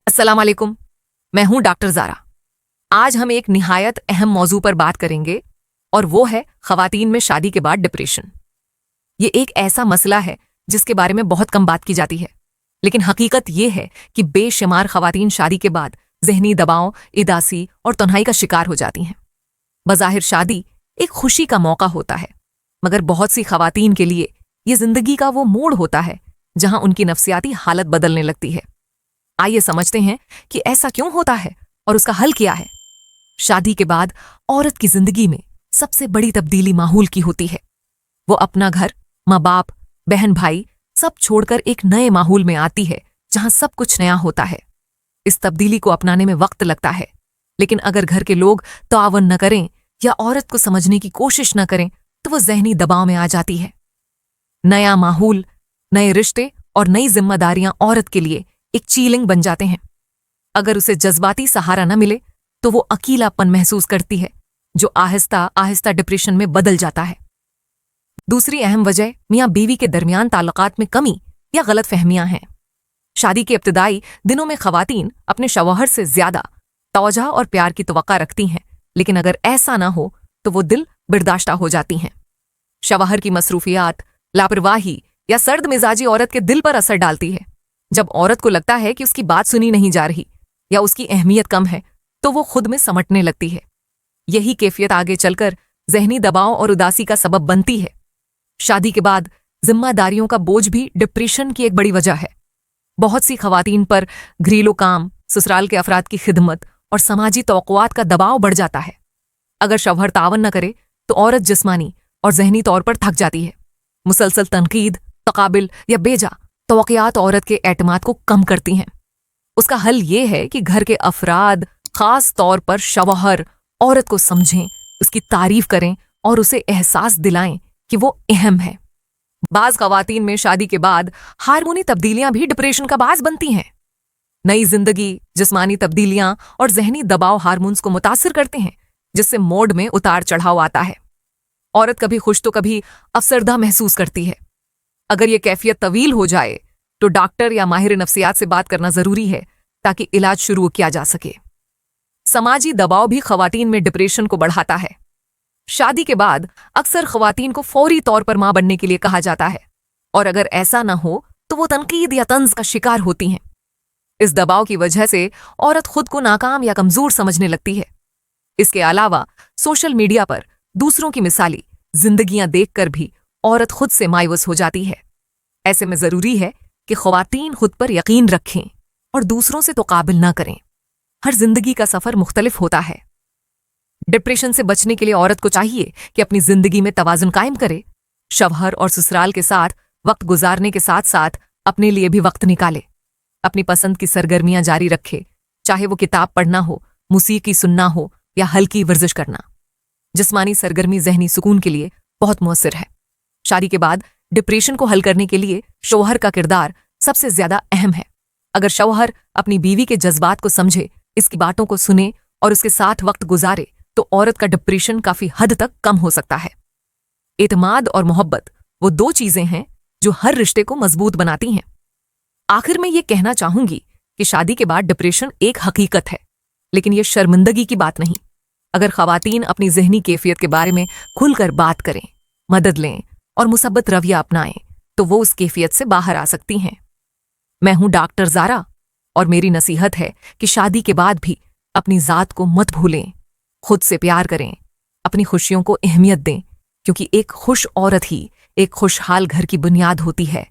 अस्सलाम वालेकुम। मैं हूं डॉक्टर ज़ारा। आज हम एक निहायत अहम मौजू पर बात करेंगे और वो है ख़वातीन में शादी के बाद डिप्रेशन। ये एक ऐसा मसला है जिसके बारे में बहुत कम बात की जाती है, लेकिन हकीकत ये है कि बेशुमार ख़वातीन शादी के बाद ज़हनी दबाव, उदासी और तन्हाई का शिकार हो जाती हैं। बज़ाहिर शादी एक खुशी का मौका होता है, मगर बहुत सी ख़वातीन के लिए ये ज़िंदगी का वो मोड़ होता है जहां उनकी नफ्सियाती हालत बदलने लगती है। आइए समझते हैं कि ऐसा क्यों होता है और उसका हल क्या है। शादी के बाद औरत की जिंदगी में सबसे बड़ी तब्दीली माहौल की होती है। वो अपना घर, माँ बाप, बहन भाई सब छोड़कर एक नए माहौल में आती है जहां सब कुछ नया होता है। इस तब्दीली को अपनाने में वक्त लगता है, लेकिन अगर घर के लोग तावन न करें या औरत को समझने की कोशिश न करें तो वो ज़हनी दबाव में आ जाती है। नया माहौल, नए रिश्ते और नई जिम्मेदारियां औरत के लिए एक चीलिंग बन जाते हैं। अगर उसे जज्बाती सहारा न मिले तो वो अकेलापन महसूस करती है, जो आहिस्ता आहिस्ता डिप्रेशन में बदल जाता है। दूसरी अहम वजह मियाँ बीवी के दरमियान ताल्लुकात में कमी या गलत फहमियां हैं। शादी के इब्तिदाई दिनों में ख़वातीन अपने शौहर से ज्यादा तवज्जो और प्यार की तवक्का रखती हैं, लेकिन अगर ऐसा ना हो तो वो दिल बर्दाश्ता हो जाती हैं। शौहर की मसरूफियात, लापरवाही या सर्द मिजाजी औरत के दिल पर असर डालती है। जब औरत को लगता है कि उसकी बात सुनी नहीं जा रही या उसकी अहमियत कम है, तो वो खुद में समटने लगती है। यही कैफियत आगे चलकर ज़हनी दबाव और उदासी का सबब बनती है। शादी के बाद जिम्मेदारियों का बोझ भी डिप्रेशन की एक बड़ी वजह है। बहुत सी ख़वातीन पर घरेलू काम, ससुराल के अफराद की खिदमत और समाजी तवक्कुआत का दबाव बढ़ जाता है। अगर शौहर तावन न करे तो औरत जिस्मानी और ज़हनी तौर पर थक जाती है। मुसलसल तनकीद, तकाबिल या बेजा तवक्कियात औरत के एतमाद को कम करती हैं। उसका हल ये है कि घर के अफराद, खास तौर पर शौहर, औरत को समझें, उसकी तारीफ करें और उसे एहसास दिलाएं कि वो अहम है। बाज़ ख़वातीन में शादी के बाद हार्मोनी तब्दीलियां भी डिप्रेशन का बाज़ बनती हैं। नई जिंदगी, जिस्मानी तब्दीलियां और ज़हनी दबाव हार्मोन्स को मुतासिर करते हैं, जिससे मूड में उतार चढ़ाव आता है। औरत कभी खुश तो कभी अफसरदा महसूस करती है। अगर ये कैफियत तवील हो जाए तो डॉक्टर या माहिर नफ्सियात से बात करना जरूरी है ताकि इलाज शुरू किया जा सके। समाजी दबाव भी ख़वातीन में डिप्रेशन को बढ़ाता है। शादी के बाद अक्सर ख़वातीन को फौरी तौर पर मां बनने के लिए कहा जाता है, और अगर ऐसा ना हो तो वो तनकीद या तंज का शिकार होती हैं। इस दबाव की वजह से औरत खुद को नाकाम या कमजोर समझने लगती है। इसके अलावा सोशल मीडिया पर दूसरों की मिसाली जिंदगियां देखकर भी औरत खुद से मायूस हो जाती है। ऐसे में जरूरी है कि ख़वातीन खुद पर यकीन रखें और दूसरों से तो काबिल ना करें। हर जिंदगी का सफर मुख्तलिफ होता है। डिप्रेशन से बचने के लिए औरत को चाहिए कि अपनी जिंदगी में तवाज़ुन कायम करे। शौहर और ससुराल के साथ वक्त गुजारने के साथ साथ अपने लिए भी वक्त निकाले। अपनी पसंद की सरगर्मियां जारी रखे, चाहे वो किताब पढ़ना हो, मूसीकी सुनना हो या हल्की वर्जिश करना। जिस्मानी सरगर्मी ज़हनी सुकून के लिए बहुत मुअस्सिर है। शादी के बाद डिप्रेशन को हल करने के लिए शौहर का किरदार सबसे ज्यादा अहम है। अगर शौहर अपनी बीवी के जज्बात को समझे, इसकी बातों को सुने और उसके साथ वक्त गुजारे तो औरत का डिप्रेशन काफी हद तक कम हो सकता है। एतमाद और मोहब्बत वो दो चीजें हैं जो हर रिश्ते को मजबूत बनाती हैं। आखिर में ये कहना चाहूंगी कि शादी के बाद डिप्रेशन एक हकीकत है, लेकिन ये शर्मिंदगी की बात नहीं। अगर ख़वातीन अपनी ज़हनी कैफियत के बारे में खुलकर बात करें, मदद लें और मुसब्बत रवैया अपनाएं तो वो उस कैफियत से बाहर आ सकती हैं। मैं हूं डॉक्टर ज़ारा और मेरी नसीहत है कि शादी के बाद भी अपनी ज़ात को मत भूलें, खुद से प्यार करें, अपनी खुशियों को अहमियत दें, क्योंकि एक खुश औरत ही एक खुशहाल घर की बुनियाद होती है।